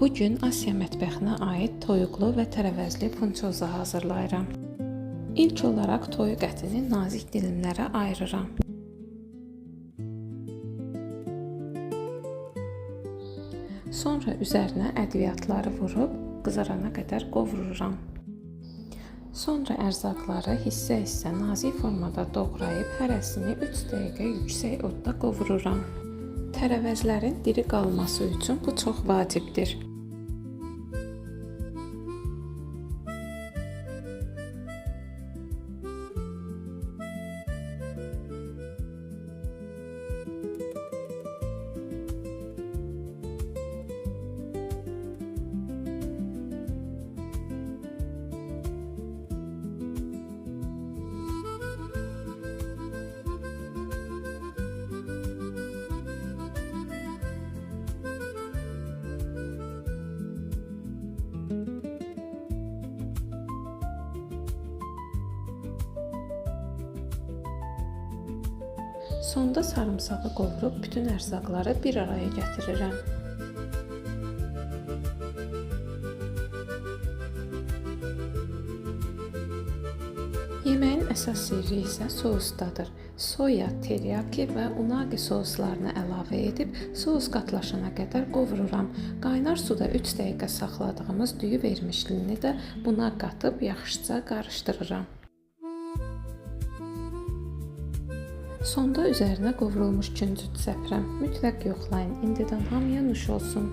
Bu gün Asiya mətbəxinə aid toyuqlu və tərəvəzli funçoza hazırlayıram. İlk olaraq toyuq ətini nazik dilimlərə ayırıram. Sonra üzərinə ədviyyatları vurub qızarana qədər qovururam. Sonra ərzaqları hissə-hissə nazik formada doğrayıb hərəsini 3 dəqiqə yüksək odda qovururam. Tərəvəzlərin diri qalması üçün bu çox vacibdir. Sonda sarımsağı qovurub bütün ərzaqları bir araya gətirirəm. Yeməyin əsas sirri isə sousdadır. Soya, teriyaki və unagi souslarını əlavə edib sous qatlaşana qədər qovururam. Qaynar suda 3 dəqiqə saxladığımız düyü vermişliyini də buna qatıb yaxşıca qarışdırıram. Sonda üzərinə qovrulmuş küncüt səpirəm. Mütləq yoxlayın, indidən hamıya nuş olsun.